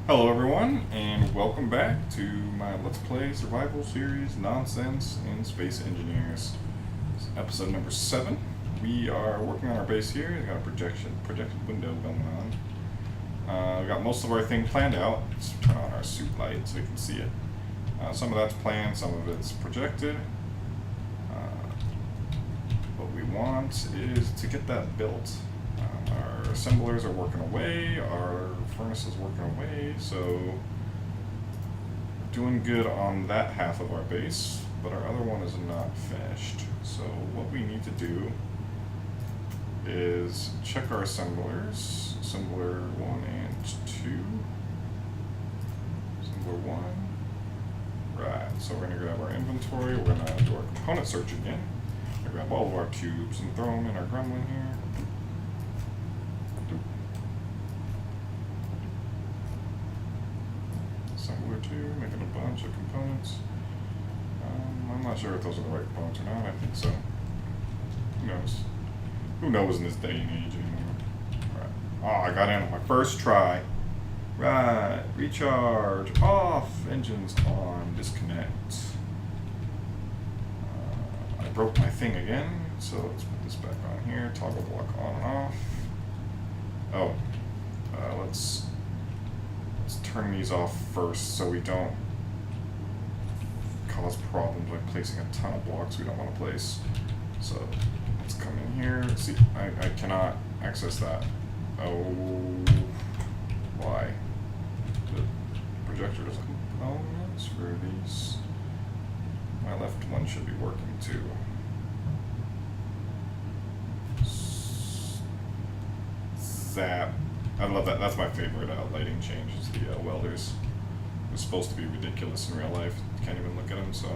Hello everyone, and welcome back to my Let's Play survival series, Nonsense in Space Engineers. It's episode number 7. We are working on our base here. We've got a projected window going on. We got most of our thing planned out. Let's turn on our suit light so you can see it. Some of that's planned, some of it's projected. What we want is to get that built. Our assemblers are working away, our furnace is working away, so we're doing good on that half of our base, but our other one is not finished. So what we need to do is check our assemblers, assembler 1 and 2, assembler 1, right, so we're going to grab our inventory, we're going to do our component search again, we're going to grab all of our tubes and throw them in our gremlin here. Assembler 2, making a bunch of components. I'm not sure if those are the right components or not. I think so. Who knows? Who knows in this day and age anymore? Alright. Oh, I got in on my first try. Right. Recharge. Off. Engines on. Disconnect. I broke my thing again. So let's put this back on here. Toggle block on and off. Oh. Let's turn these off first so we don't cause problems by placing a ton of blocks we don't want to place. So let's come in here. See, I cannot access that. Oh, why? The projector doesn't. Oh, that's for these. My left one should be working too. Zap. I love that. That's my favorite lighting change, is the welders. It's supposed to be ridiculous in real life. You can't even look at them, so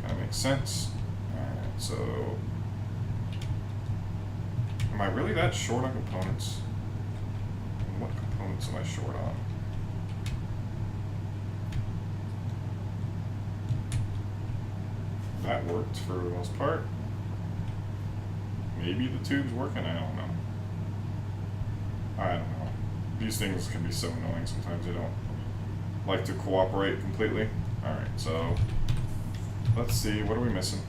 kind of makes sense. Alright, so am I really that short on components? And what components am I short on? That worked for the most part. Maybe the tube's working, I don't know. I don't know. These things can be so annoying sometimes. They don't like to cooperate completely. Alright, so let's see. What are we missing?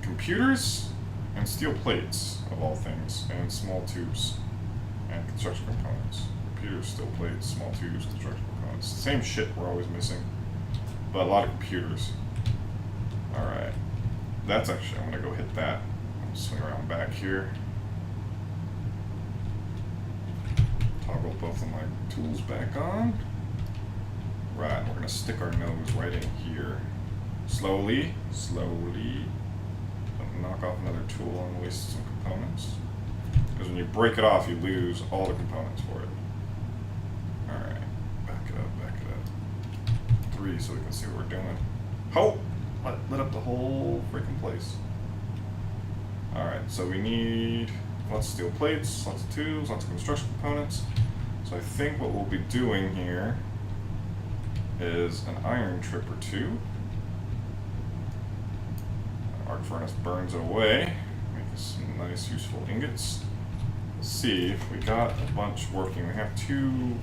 Computers and steel plates, of all things, and small tubes and construction components. Computers, steel plates, small tubes, construction components. Same shit we're always missing, but a lot of computers. Alright. That's actually, I'm going to go hit that. I'll swing around back here. Toggle both of my tools back on. Right, we're going to stick our nose right in here. Slowly, slowly. Don't knock off another tool and waste some components. Because when you break it off, you lose all the components for it. Alright, back it up. 3 so we can see what we're doing. Oh! Lit up the whole freaking place. Alright, so we need lots of steel plates, lots of tubes, lots of construction components. So I think what we'll be doing here is an iron trip or 2. Arc furnace burns it away, make us some nice useful ingots. Let's see if we got a bunch working. We have 2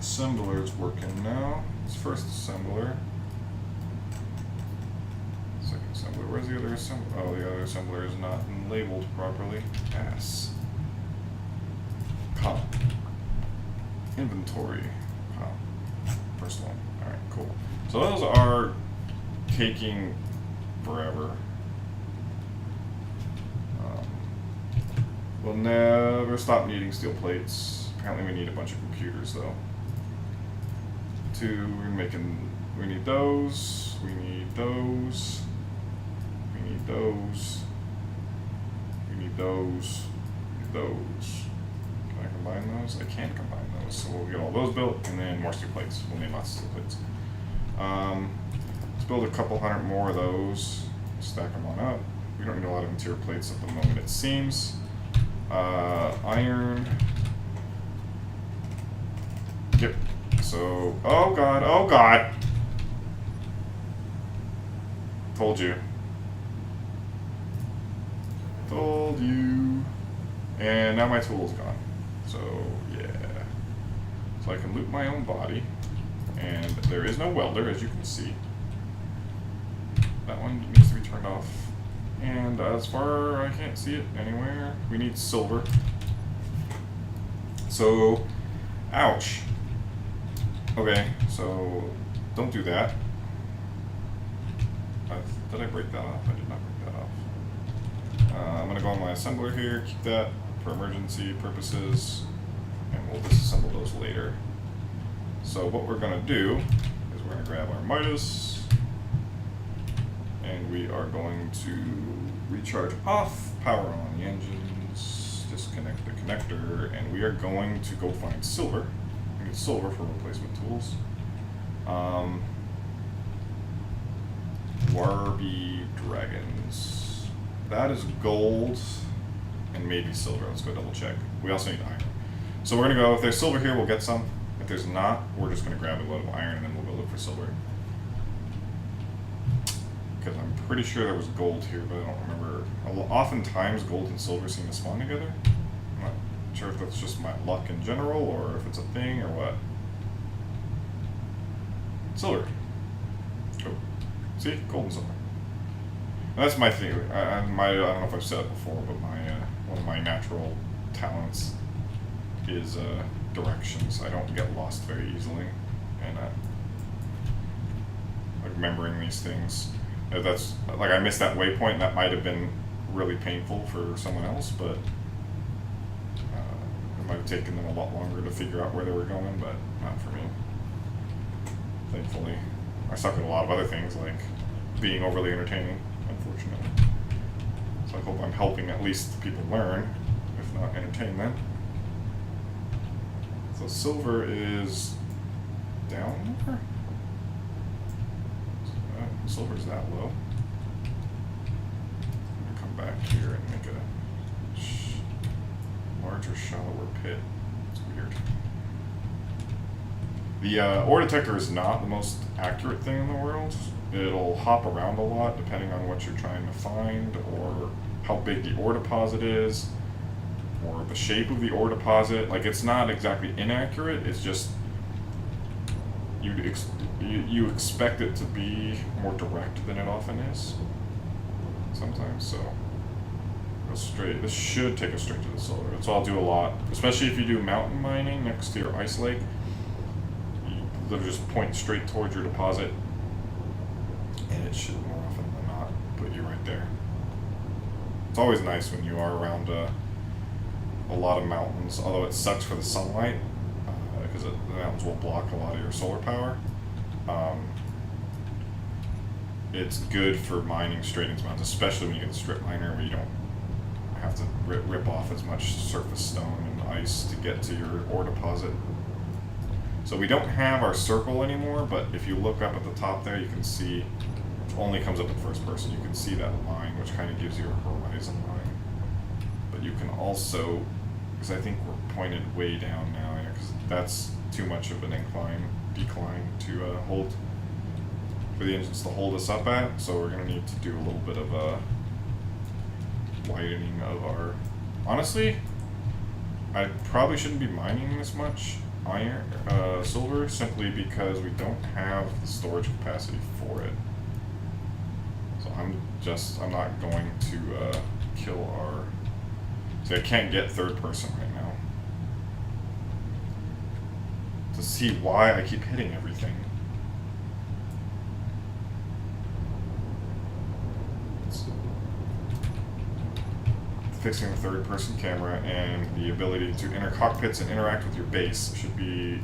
assemblers working now. This first assembler. Second assembler. Where's the other assembler? Oh, the other assembler is not labeled properly. Ass. Column. Inventory. Column. First one. Alright, cool. So those are taking forever. We'll never stop needing steel plates. Apparently we need a bunch of computers though. We need those, we need those, we need those, we need those, we need those. Can I combine those? I can combine those. So we'll get all those built and then more steel plates. We'll need lots of steel plates. Let's build a couple hundred more of those, stack them on up. We don't need a lot of interior plates at the moment, it seems. Iron. Yep. So, oh god. Told you. And now my tool's gone. So, yeah. So I can loot my own body. And there is no welder, as you can see. That one needs to be turned off. And as far I can't see it anywhere. We need silver. So, ouch. Okay, so don't do that. Did I break that off? I did not break that off. I'm going to go on my assembler here, keep that for emergency purposes, and we'll disassemble those later. So what we're going to do is we're going to grab our Midas, and we are going to recharge off, power on the engines, disconnect the connector, and we are going to go find silver. We need silver for replacement tools. Warby Dragons. That is gold and maybe silver. Let's go double check. We also need iron. So we're going to go, if there's silver here, we'll get some. If there's not, we're just going to grab a load of iron and then we'll go look for silver. Because I'm pretty sure there was gold here, but I don't remember. Oftentimes gold and silver seem to spawn together. I'm not sure if that's just my luck in general or if it's a thing or what. Silver. Oh. See? Gold and silver. And that's my thing. I don't know if I've said it before, but one of my natural talents is directions. I don't get lost very easily. And like remembering these things. That's like I missed that waypoint, and that might have been really painful for someone else, but it might have taken them a lot longer to figure out where they were going, but not for me. Thankfully, I suck at a lot of other things like being overly entertaining, unfortunately. So I hope I'm helping at least people learn, if not entertain them. So silver is down there. Silver's that low. I'm gonna come back here and make a larger, shallower pit. It's weird. The ore detector is not the most accurate thing in the world. It'll hop around a lot depending on what you're trying to find, or how big the ore deposit is, or the shape of the ore deposit. Like, it's not exactly inaccurate, it's just you expect it to be more direct than it often is sometimes. So go straight. This should take us straight to the silver. That's all I'll do a lot, especially if you do mountain mining next to your ice lake. You literally just point straight towards your deposit, and it should more often than not put you right there. It's always nice when you are around a lot of mountains, although it sucks for the sunlight, because the mountains will block a lot of your solar power. It's good for mining straight into mountains, especially when you get the strip miner where you don't have to rip off as much surface stone and ice to get to your ore deposit. So we don't have our circle anymore, but if you look up at the top there, you can see, which only comes up in first person, you can see that line, which kind of gives you a horizon line. But you can also, because I think we're pointed way down now, because that's too much of an decline to hold, for the engines to hold us up at, so we're going to need to do a little bit of a widening of our... Honestly, I probably shouldn't be mining this much silver, simply because we don't have the storage capacity for it. So I'm not going to kill our... See, I can't get third person right now. To see why I keep hitting everything. Fixing the third person camera and the ability to enter cockpits and interact with your base should be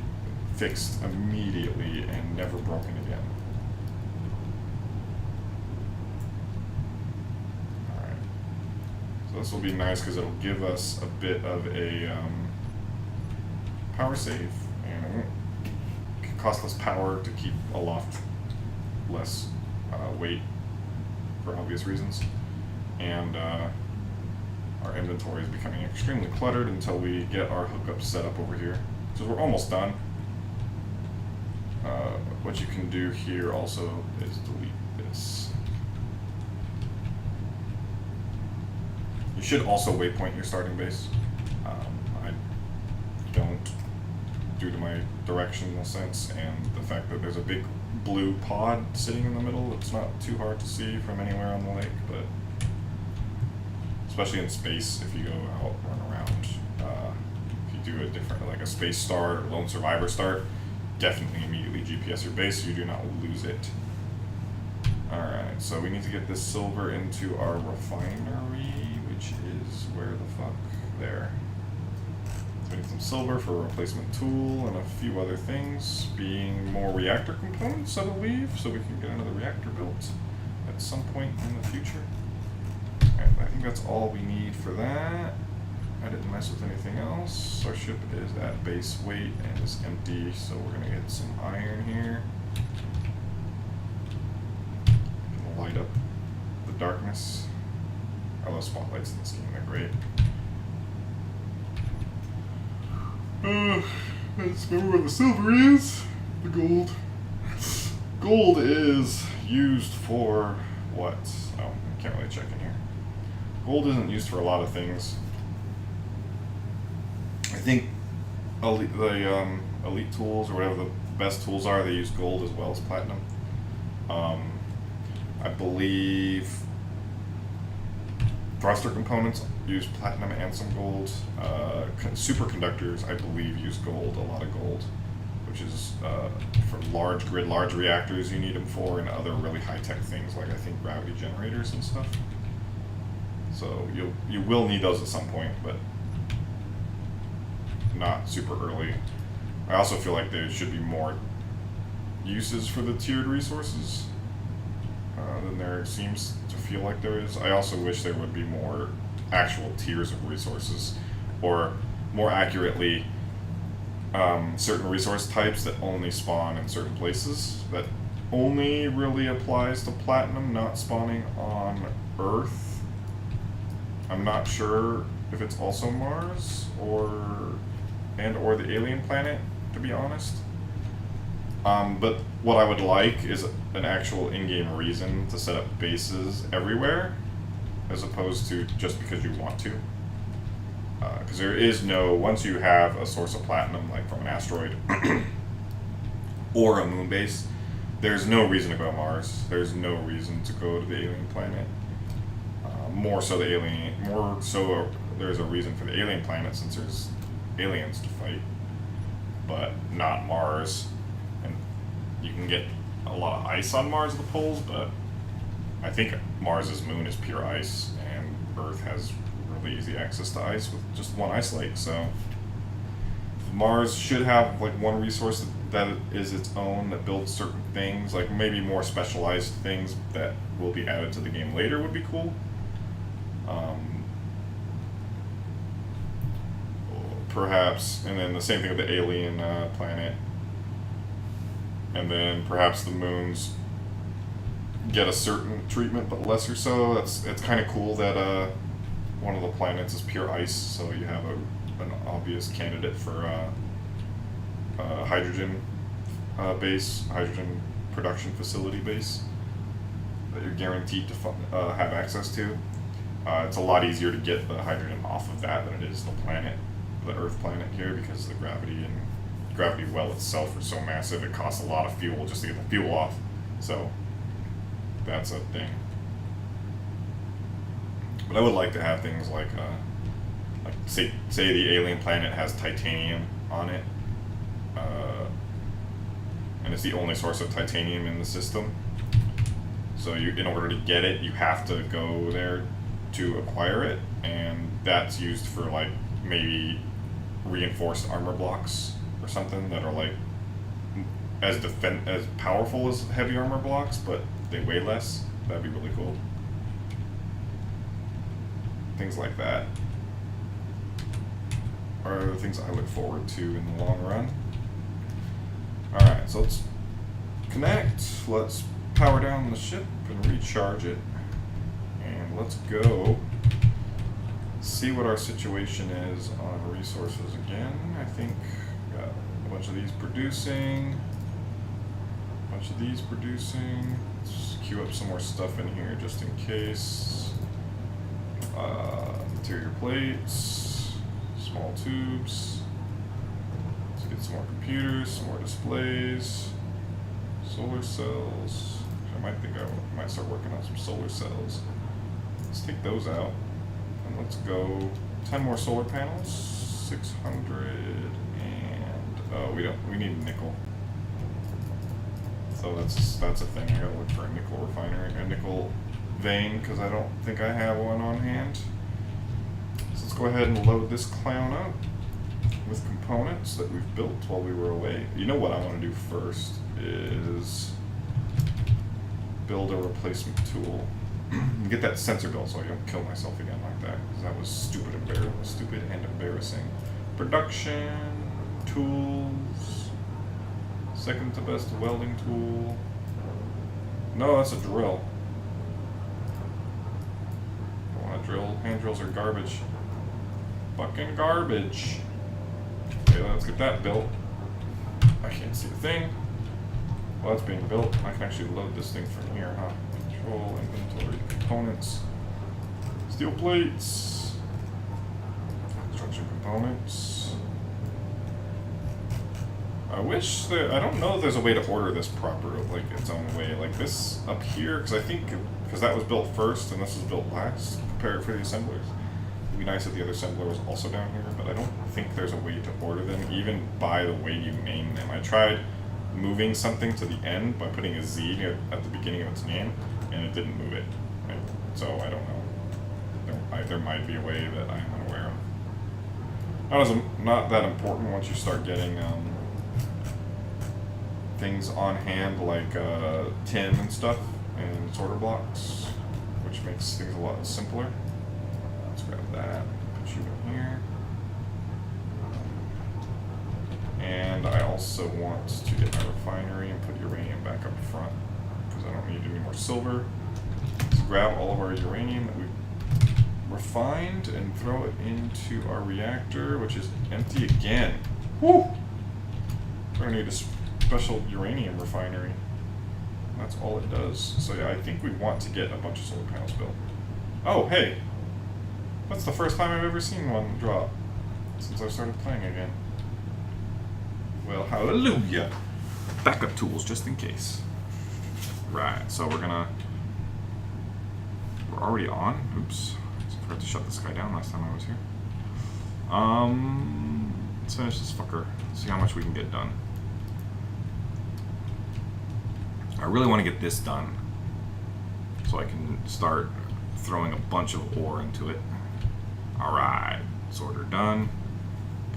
fixed immediately and never broken again. Alright. So this will be nice because it'll give us a bit of a power save, and it won't cost less power to keep aloft less weight for obvious reasons. And our inventory is becoming extremely cluttered until we get our hookup set up over here. So we're almost done. What you can do here also is delete this. You should also waypoint your starting base. I due to my directional sense and the fact that there's a big blue pod sitting in the middle. It's not too hard to see from anywhere on the lake, but especially in space, if you go out, run around, if you do a different, like a space start or lone survivor start, definitely immediately GPS your base so you do not lose it. Alright, so we need to get this silver into our refinery, which is where the fuck? There. So we need some silver for a replacement tool and a few other things, being more reactor components, I believe, so we can get another reactor built at some point in the future. Alright, I think that's all we need for that. I didn't mess with anything else. Our ship is at base weight and is empty, so we're gonna get some iron here. Gonna light up the darkness. I love spotlights in this game, they're great. Let's remember where the silver is. The gold. Gold is used for what? Oh, I can't really check in here. Gold isn't used for a lot of things. I think the elite tools or whatever the best tools are, they use gold as well as platinum. I believe thruster components use platinum and some gold. Superconductors, I believe, use gold, a lot of gold, which is for large grid, large reactors you need them for, and other really high-tech things like I think gravity generators and stuff. So you will need those at some point, but not super early. I also feel like there should be more uses for the tiered resources than there seems to feel like there is. I also wish there would be more actual tiers of resources, or more accurately, certain resource types that only spawn in certain places, that only really applies to platinum, not spawning on Earth. I'm not sure if it's also Mars or the alien planet, to be honest. But what I would like is an actual in-game reason to set up bases everywhere, as opposed to just because you want to. Because there is no, once you have a source of platinum, like from an asteroid or a moon base, there's no reason to go to Mars. There's no reason to go to the alien planet. More so there's a reason for the alien planet, since there's aliens to fight, but not Mars. And you can get a lot of ice on Mars at the poles, but I think Mars's moon is pure ice, and Earth has really easy access to ice with just one ice lake. So Mars should have like one resource that is its own, that builds certain things, like maybe more specialized things that will be added to the game later would be cool. Perhaps, and then the same thing with the alien planet, and then perhaps the moons get a certain treatment but lesser so. It's kind of cool that one of the planets is pure ice, so you have an obvious candidate for hydrogen base, hydrogen production facility base that you're guaranteed to have access to. It's a lot easier to get the hydrogen off of that than it is the planet, the Earth planet here, because the gravity well itself are so massive, it costs a lot of fuel just to get the fuel off. So that's a thing. But I would like to have things like say the alien planet has titanium on it, and it's the only source of titanium in the system. So in order to get it, you have to go there to acquire it, and that's used for like maybe reinforced armor blocks or something that are like as powerful as heavy armor blocks, but they weigh less. That'd be really cool. Things like that are the things I look forward to in the long run. Alright, so let's connect. Let's power down the ship and recharge it. And let's go see what our situation is on resources again. I think got a bunch of these producing. Let's queue up some more stuff in here just in case. Interior plates, small tubes. Let's get some more computers, some more displays, solar cells. I might start working on some solar cells. Let's take those out, and let's go 10 more solar panels. 600, and we need nickel. So that's a thing. I gotta look for a nickel refinery, a nickel vein, because I don't think I have one on hand. So let's go ahead and load this clown up with components that we've built while we were away. You know what I want to do first is build a replacement tool. Get that sensor built so I don't kill myself again like that, because that was stupid and embarrassing. Production, tools, second to best welding tool. No, that's a drill. I want a drill. Hand drills are garbage. Fucking garbage. Okay, let's get that built. I can't see a thing. Well, that's being built. I can actually load this thing from here, huh? Control, inventory, components, steel plates, construction components. I wish that, I don't know if there's a way to order this proper, like its own way, like this up here, because that was built first and this was built last, prepared for the assemblers. It'd be nice if the other assembler was also down here, but I don't think there's a way to order them, even by the way you name them. I tried moving something to the end by putting a Z at the beginning of its name, and it didn't move it. So I don't know. There might be a way that I'm unaware of. Not that important once you start getting things on hand like tin and stuff and sorter blocks, which makes things a lot simpler. Let's grab that, put you in here. And I also want to get my refinery and put uranium back up front, because I don't need any more silver. Let's grab all of our uranium that we've refined and throw it into our reactor, which is empty again. Woo! We're gonna need a special uranium refinery. That's all it does. So yeah, I think we want to get a bunch of solar panels built. Oh, hey! That's the first time I've ever seen one drop since I started playing again. Well, hallelujah! Backup tools, just in case. Right, so we're already on. Oops. I forgot to shut this guy down last time I was here. Let's finish this fucker. See how much we can get done. I really want to get this done so I can start throwing a bunch of ore into it. Alright, sorter done.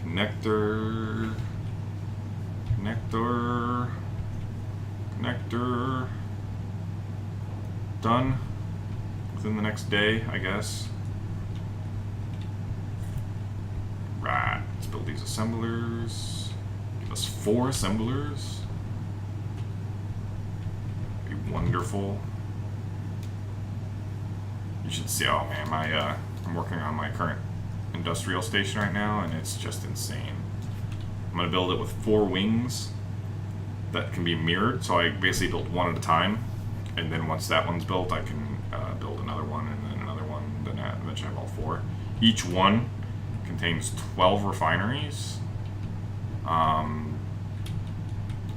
Connector. Done within the next day, I guess. Right, let's build these assemblers. Give us 4 assemblers. Be wonderful. You should see, oh man, I'm working on my current industrial station right now, and it's just insane. I'm going to build it with 4 wings that can be mirrored, so I basically build one at a time, and then once that one's built, I can build another one, and then another one, then I eventually have all 4. Each one contains 12 refineries. I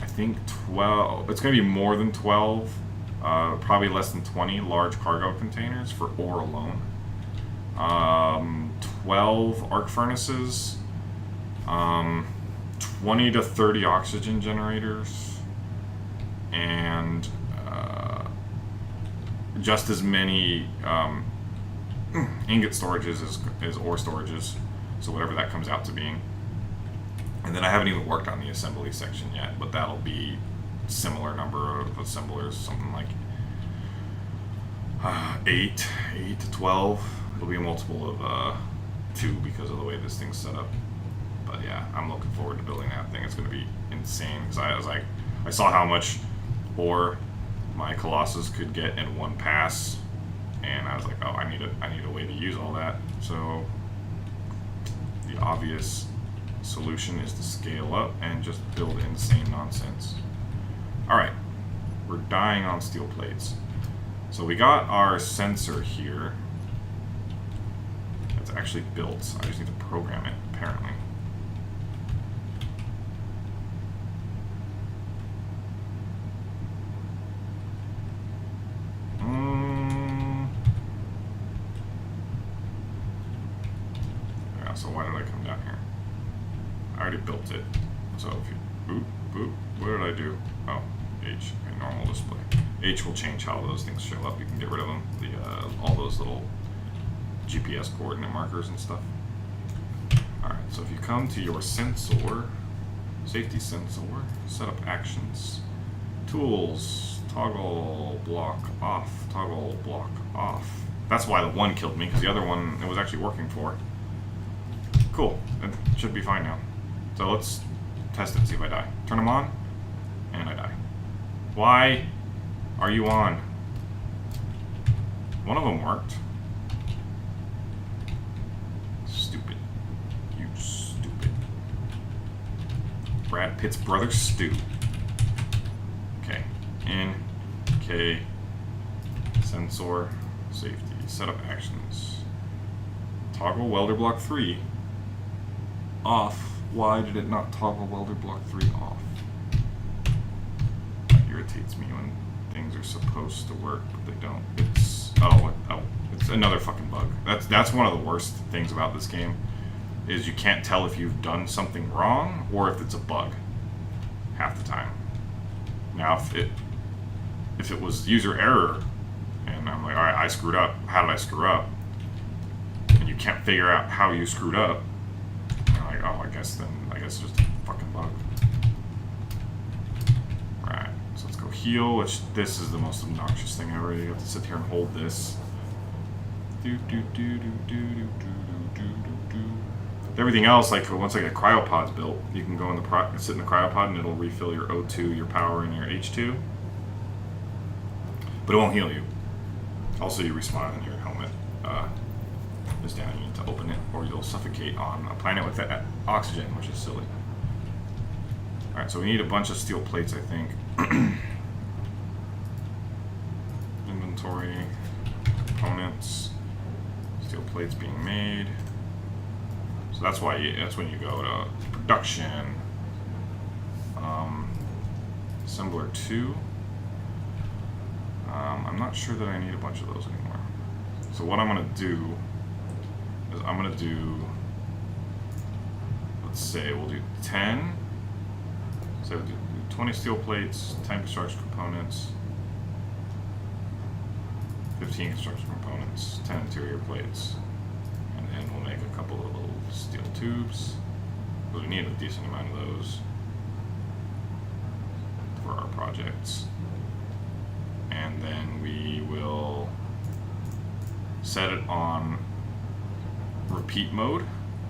think 12, it's going to be more than 12, probably less than 20 large cargo containers for ore alone. 12 arc furnaces, 20 to 30 oxygen generators, and just as many ingot storages as ore storages, so whatever that comes out to being. And then I haven't even worked on the assembly section yet, but that'll be similar number of assemblers, something like 8 to 12. It'll be a multiple of 2 because of the way this thing's set up. But yeah, I'm looking forward to building that thing. It's going to be insane, because I saw how much ore my Colossus could get in one pass, and I was like, oh, I need a way to use all that. So the obvious solution is to scale up and just build insane nonsense. All right, we're dying on steel plates. So we got our sensor here. It's actually built. I just need to program it, apparently. already built it. So if you, boop, what did I do? Oh, H, okay, normal display. H will change how those things show up. You can get rid of them. All those little GPS coordinate markers and stuff. Alright, so if you come to your sensor, safety sensor, set up actions, tools, toggle block off, toggle block off. That's why the one killed me, because the other one it was actually working for. Cool, it should be fine now. So let's test it, see if I die. Turn them on, and I die. Why are you on? One of them worked. Stupid. You stupid. Brad Pitt's brother Stu. Okay. In. K. Sensor. Safety. Setup actions. Toggle welder block 3 off. Why did it not toggle welder block 3 off? That irritates me when things are supposed to work, but they don't. It's it's another fucking bug. That's one of the worst things about this game, is you can't tell if you've done something wrong or if it's a bug half the time. Now if it was user error and I'm like, alright, I screwed up, how did I screw up? And you can't figure out how you screwed up, and I'm like, oh, I guess it's just a fucking bug. Right, so let's go heal, which this is the most obnoxious thing ever. You have to sit here and hold this. Everything else, like once I get cryopods built, you can go in sit in the cryopod and it'll refill your O2, your power, and your H2. But it won't heal you. Also, you respawn and your helmet is down. You need to open it, or you'll suffocate on a planet with oxygen, which is silly. Alright, so we need a bunch of steel plates, I think. Inventory, components, steel plates being made. So that's when you go to production. Assembler 2. I'm not sure that I need a bunch of those anymore. So what I'm going to do is I'm going to do, let's say we'll do 10. So we'll do 20 steel plates, 10 construction components, 15 construction components, 10 interior plates, and then we'll make a couple of little steel tubes. But we need a decent amount of those for our projects. And then we will set it on repeat mode,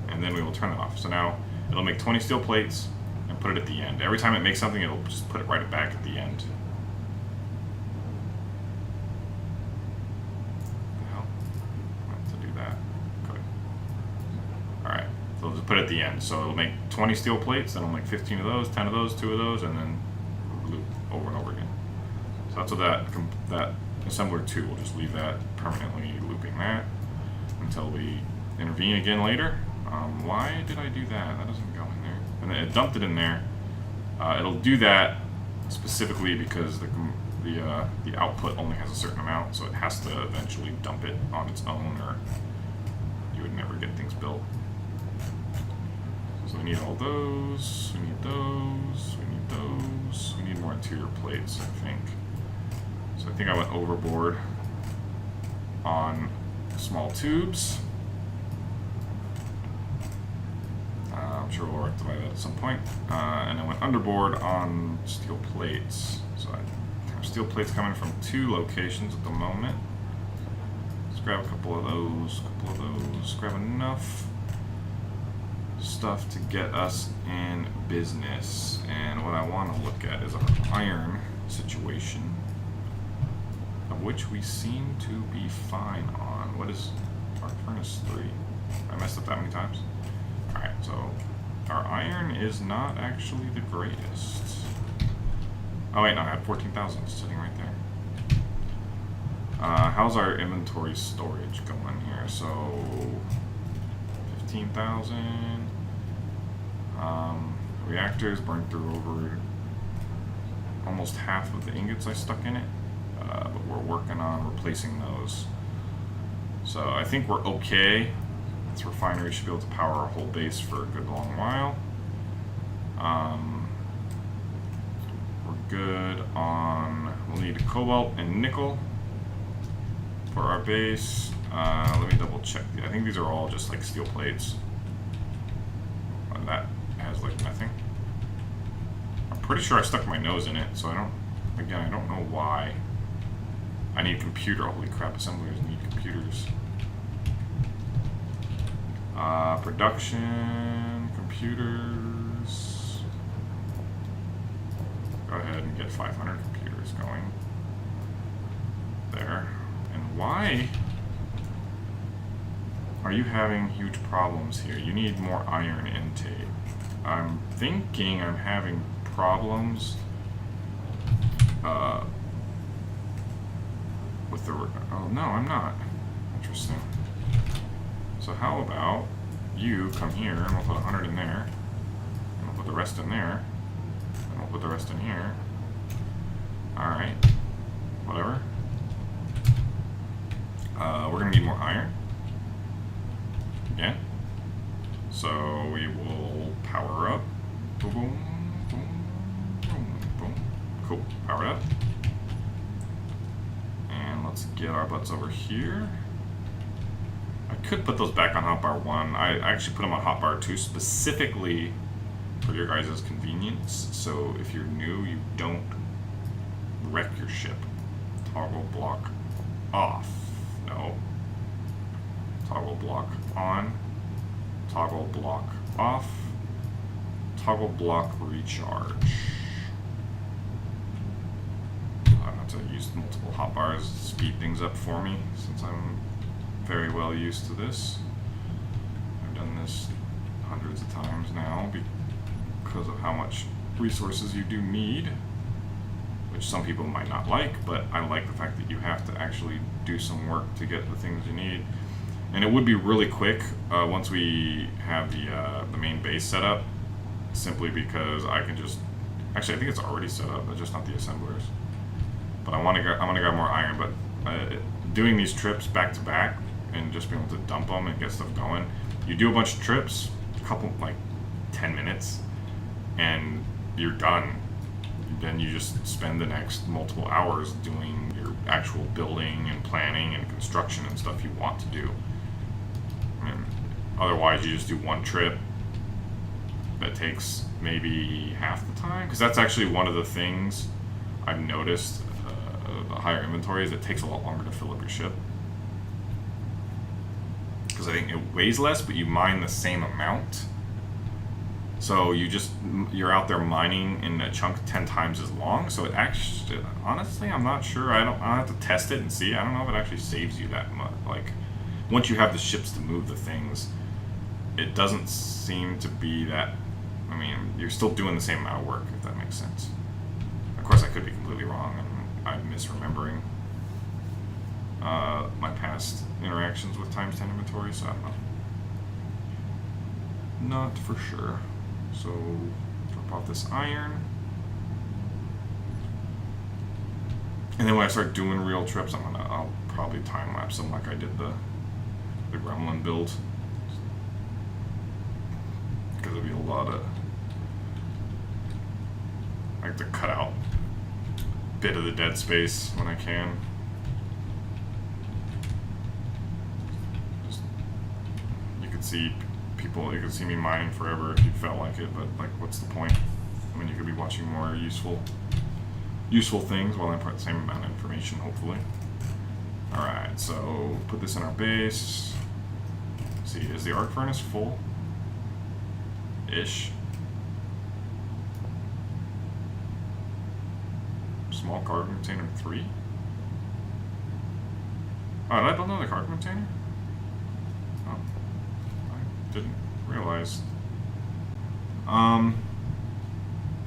and then we will turn it off. So now it'll make 20 steel plates and put it at the end. Every time it makes something, it'll just put it right back at the end. What the hell? I have to do that. Good. Alright, so it'll just put it at the end. So it'll make 20 steel plates, then it'll make 15 of those, 10 of those, 2 of those, and then loop over and over again. So that's what that assembler 2, we'll just leave that permanently looping that until we intervene again later. Why did I do that? That doesn't go in there. And then it dumped it in there. It'll do that specifically because the output only has a certain amount, so it has to eventually dump it on its own, or you would never get things built. So we need all those. We need those. We need those. We need more interior plates, I think. So I think I went overboard on small tubes. I'm sure we'll rectify that at some point. And I went underboard on steel plates. So I have steel plates coming from 2 locations at the moment. Let's grab a couple of those, grab enough stuff to get us in business. And what I want to look at is our iron situation, of which we seem to be fine on. What is our furnace 3? I messed up that many times? Alright, so our iron is not actually the greatest. Oh wait, no, I had 14,000 sitting right there. How's our inventory storage going here? So 15,000. Reactors burned through over almost half of the ingots I stuck in it, but we're working on replacing those. So I think we're okay. This refinery should be able to power our whole base for a good long while. We're good on, we'll need cobalt and nickel for our base. Let me double check. I think these are all just like steel plates. And that has like nothing. I'm pretty sure I stuck my nose in it, so I don't know why. I need a computer. Holy crap, assemblers need computers. Production, computers. Go ahead and get 500 computers going. There. And why are you having huge problems here? You need more iron intake. I'm thinking I'm having problems with the... Oh, no, I'm not. Interesting. So how about you come here, and we'll put 100 in there, and we'll put the rest in there, and we'll put the rest in here. Alright. Whatever. We're going to need more iron. Again. So we will power up. Boom, boom, boom, boom, boom. Cool. Powered up. And let's get our butts over here. I could put those back on hotbar 1. I actually put them on hotbar 2 specifically for your guys' convenience. So if you're new, you don't wreck your ship. Toggle block off. No. Toggle block on. Toggle block off. Toggle block recharge. I have to use multiple hotbars to speed things up for me since I'm very well used to this. I've done this hundreds of times now because of how much resources you do need, which some people might not like, but I like the fact that you have to actually do some work to get the things you need. And it would be really quick once we have the main base set up, simply because I can just, actually I think it's already set up, but just not the assemblers. But I want to get more iron, but doing these trips back to back and just being able to dump them and get stuff going. You do a bunch of trips, a couple, like 10 minutes, and you're done. Then you just spend the next multiple hours doing your actual building and planning and construction and stuff you want to do. And otherwise, you just do one trip that takes maybe half the time. Because that's actually one of the things I've noticed, the higher inventory, is it takes a lot longer to fill up your ship. Because I think it weighs less, but you mine the same amount. So you're out there mining in a chunk 10 times as long. So it actually, honestly, I'm not sure. I'll have to test it and see. I don't know if it actually saves you that much. Like, once you have the ships to move the things, it doesn't seem to be that. I mean, you're still doing the same amount of work, if that makes sense. Of course, I could be completely wrong, and I'm misremembering my past interactions with times 10 inventory, so I don't know. Not for sure. So, drop off this iron. And then when I start doing real trips, I'll probably time lapse them like I did the Gremlin build. Because there'll be a lot of, I like to cut out a bit of the dead space when I can. You could see you could see me mining forever if you felt like it, but like, what's the point when you could be watching more useful things while I put the same amount of information, hopefully. Alright, so put this in our base. Let's see, is the arc furnace full? Ish. Small cargo container 3. Oh, did I build another cargo container? Oh, I didn't realize.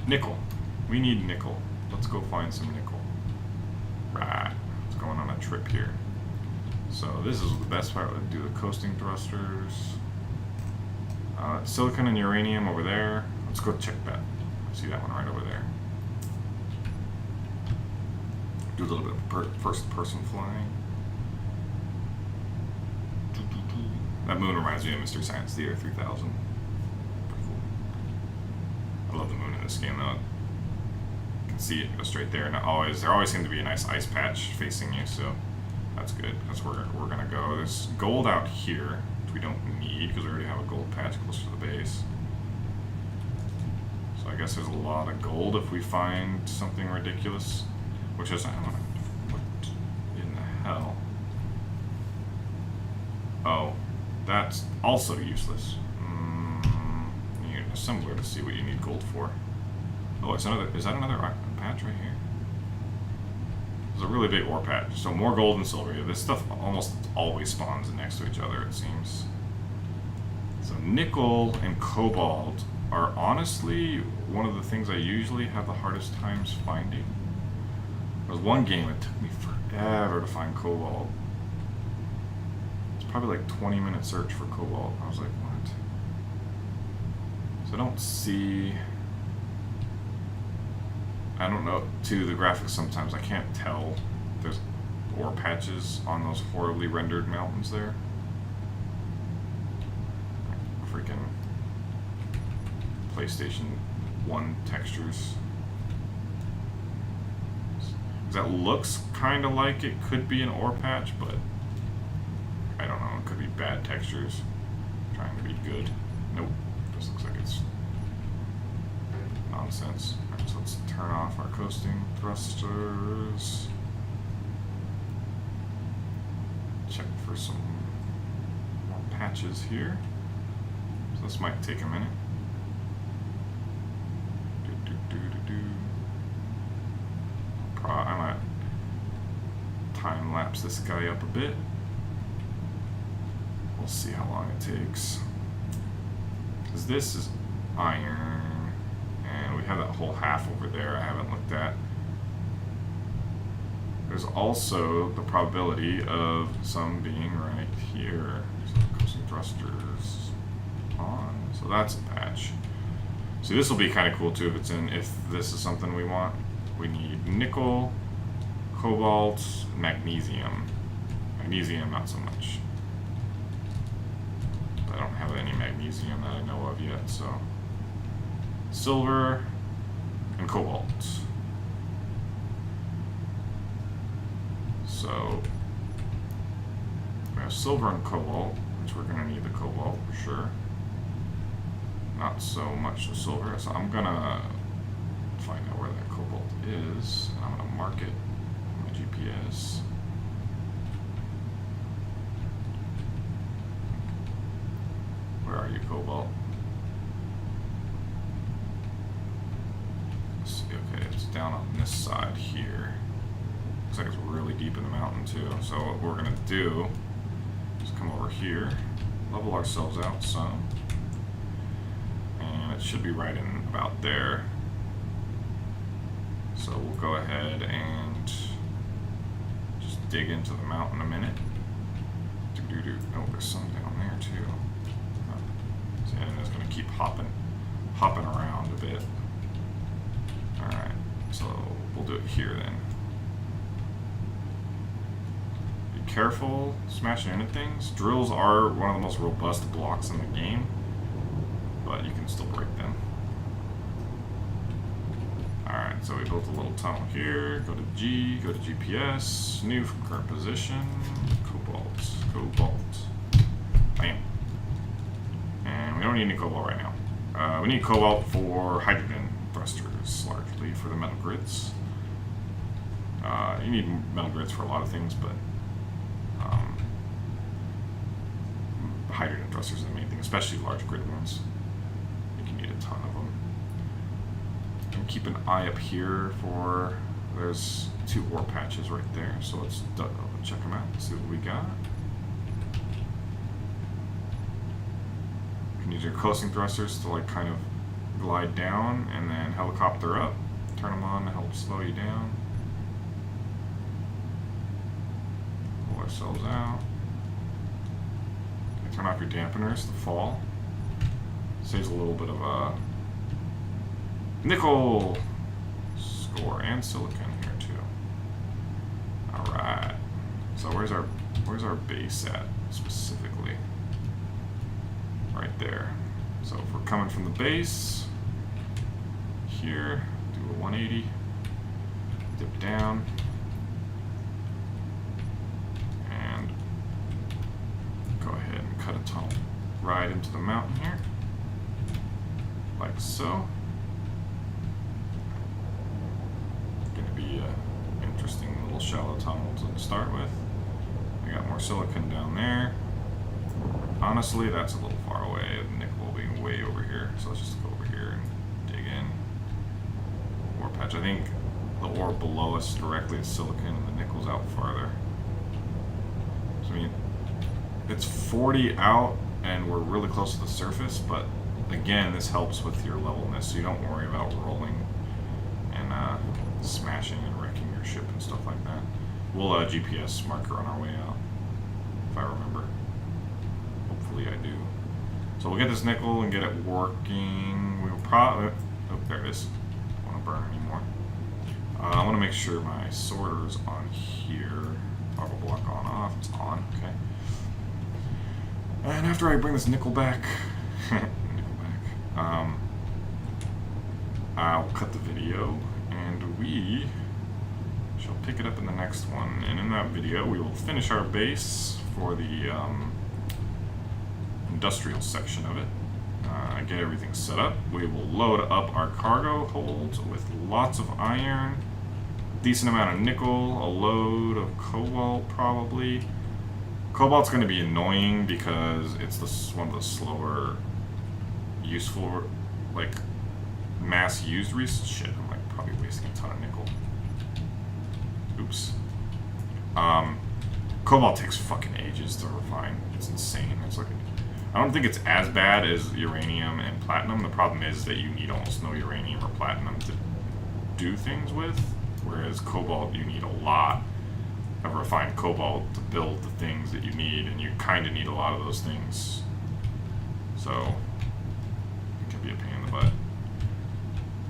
Nickel. We need nickel. Let's go find some nickel. Right. Let's go on a trip here. So this is the best part. Let's do the coasting thrusters. Silicon and uranium over there. Let's go check that. See that one right over there. Do a little bit of first-person flying. That moon reminds me of Mystery Science Theater 3000. Pretty cool. I love love the moon in this game though. You can see it go straight there, and there always seems to be a nice ice patch facing you, so that's good. That's where we're gonna go. There's gold out here, which we don't need because we already have a gold patch close to the base. So I guess there's a lot of gold if we find something ridiculous, which is, I don't know, what in the hell? Oh, that's also useless. You need an assembler to see what you need gold for. Oh, is that another patch right here? There's a really big ore patch, so more gold and silver. This stuff almost always spawns next to each other, it seems. So nickel and cobalt are honestly one of the things I usually have the hardest times finding. There was one game it took me forever to find cobalt. It's probably like 20-minute search for cobalt. I was like, what? So I don't see... I don't know, too, the graphics sometimes, I can't tell if there's ore patches on those horribly rendered mountains there. Freaking PlayStation 1 textures. That looks kind of like it could be an ore patch, but I don't know, it could be bad textures trying to be good. Nope, this looks like it's nonsense. Alright, so let's turn off our coasting thrusters. Check for some more patches here. So this might take a minute. I might time lapse this guy up a bit. We'll see how long it takes. Because this is iron, and we have that whole half over there I haven't looked at. There's also the probability of some being right here. So coasting thrusters on. So that's a patch. So this will be kind of cool too if this is something we want. We need nickel, cobalt, magnesium. Magnesium, not so much. I don't have any magnesium that I know of yet, so. Silver and cobalt. So, we have silver and cobalt, which we're gonna need the cobalt for sure. Not so much the silver, so I'm gonna find out where that cobalt is, and I'm going to mark it on my GPS. Where are you, cobalt? Let's see, okay, it's down on this side here. Looks like it's really deep in the mountain too. So what we're going to do is come over here, level ourselves out some, and it should be right in about there. So we'll go ahead and just dig into the mountain a minute. Oh, there's some down there too. Oh. And it's going to keep hopping around a bit. Alright, so we'll do it here then. Be careful smashing into things. Drills are one of the most robust blocks in the game, but you can still break them. Alright, so we built a little tunnel here. Go to G, go to GPS, new from current position, cobalt. Bam. And we don't need any cobalt right now. We need cobalt for hydrogen thrusters, largely for the metal grids. You need metal grids for a lot of things, but hydrogen thrusters are the main thing, especially large grid ones. I think you need a ton of them. And keep an eye up here for, there's 2 ore patches right there, so let's check them out, see what we got. You can use your coasting thrusters to like kind of glide down and then helicopter up, turn them on to help slow you down. Pull ourselves out. Okay, turn off your dampeners to fall. Saves a little bit of a nickel score and silicon here too. Alright. So where's our base at specifically? Right there. So if we're coming from the base, here, do a 180, dip down, and go ahead and cut a tunnel right into the mountain here, like so. Gonna be an interesting little shallow tunnel to start with. I got more silicon down there. Honestly, that's a little far away. The nickel will be way over here, so let's just go over here and dig in. Ore patch. I think the ore below us directly is silicon, and the nickel's out farther. So, I mean, it's 40 out, and we're really close to the surface, but again, this helps with your levelness, so you don't worry about rolling and smashing and wrecking your ship and stuff like that. We'll GPS marker on our way out, if I remember. Hopefully I do. So we'll get this nickel and get it working. We'll probably, oh, there it is. Don't want to burn anymore. I want to make sure my sorter's on here. Toggle block on, off. It's on. Okay. And after I bring this nickel back, I'll cut the video, and we shall pick it up in the next one. And in that video, we will finish our base for the industrial section of it. Get everything set up. We will load up our cargo holds with lots of iron, decent amount of nickel, a load of cobalt probably. Cobalt's going to be annoying because it's one of the slower, useful, like, mass used resources. Shit, I'm like probably wasting a ton of nickel. Oops. Cobalt takes fucking ages to refine. It's insane. It's like, I don't think it's as bad as uranium and platinum. The problem is that you need almost no uranium or platinum to do things with, whereas cobalt, you need a lot of refined cobalt to build the things that you need, and you kind of need a lot of those things. So it can be a pain in the butt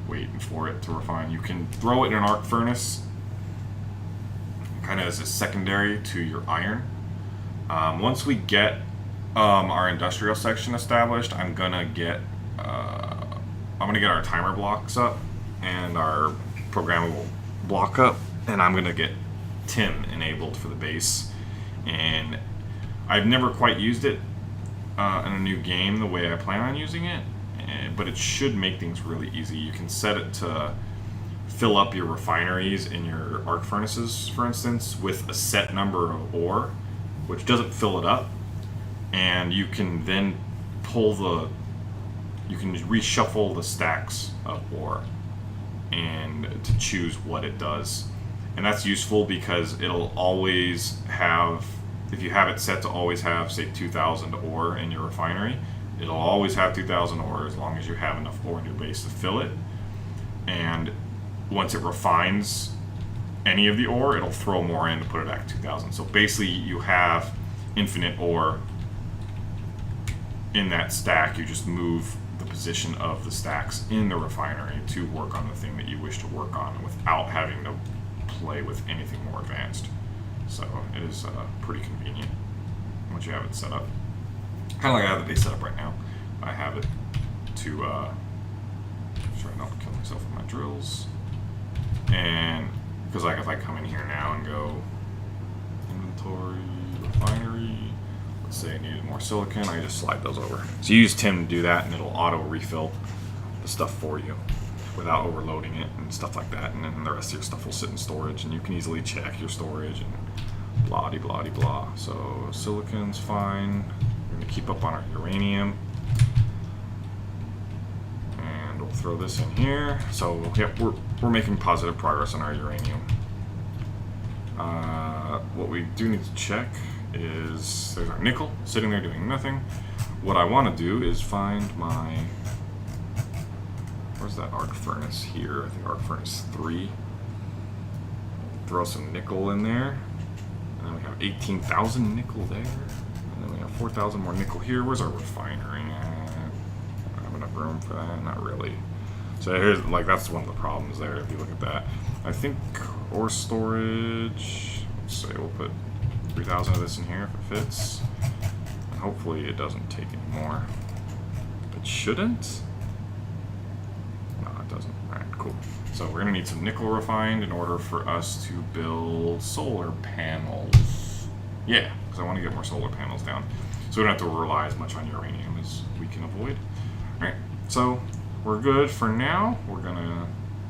waiting for it to refine. You can throw it in an arc furnace kind of as a secondary to your iron. Once we get our industrial section established, I'm gonna get our timer blocks up and our programmable block up, and I'm gonna get Tim enabled for the base. And I've never quite used it in a new game the way I plan on using it, but it should make things really easy. You can set it to fill up your refineries in your arc furnaces, for instance, with a set number of ore, which doesn't fill it up, and you can then you can reshuffle the stacks of ore and to choose what it does. And that's useful because it'll always have, if you have it set to always have, say, 2,000 ore in your refinery, it'll always have 2,000 ore as long as you have enough ore in your base to fill it. And once it refines any of the ore, it'll throw more in to put it back at 2,000. So basically, you have infinite ore in that stack. You just move the position of the stacks in the refinery to work on the thing that you wish to work on without having to play with anything more advanced. So it is pretty convenient once you have it set up. Kind of like I have the base set up right now. I have it to try not to kill myself with my drills. And because like if I come in here now and go inventory, refinery, let's say I needed more silicon, I just slide those over. So you use Tim to do that, and it'll auto refill the stuff for you without overloading it and stuff like that. And then the rest of your stuff will sit in storage, and you can easily check your storage and blah de blah de blah. So silicon's fine. We're gonna keep up on our uranium, and we'll throw this in here. So yep, we're making positive progress on our uranium. What we do need to check is there's our nickel sitting there doing nothing. What I want to do is find my, where's that arc furnace here? I think arc furnace 3. Throw some nickel in there, and then we have 18,000 nickel there, and then we have 4,000 more nickel here. Where's our refinery? I don't have enough room for that. Not really. So here's, like, that's one of the problems there if you look at that. I think ore storage, let's say we'll put 3,000 of this in here if it fits. And hopefully it doesn't take any more. It shouldn't. No, it doesn't. All right, cool. So we're gonna need some nickel refined in order for us to build solar panels. Yeah, because I want to get more solar panels down, so we don't have to rely as much on uranium as we can avoid. All right, so we're good for now. We're gonna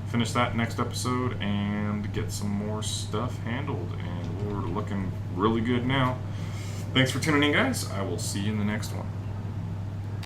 finish that next episode and get some more stuff handled, and we're looking really good now. Thanks for tuning in, guys. I will see you in the next one.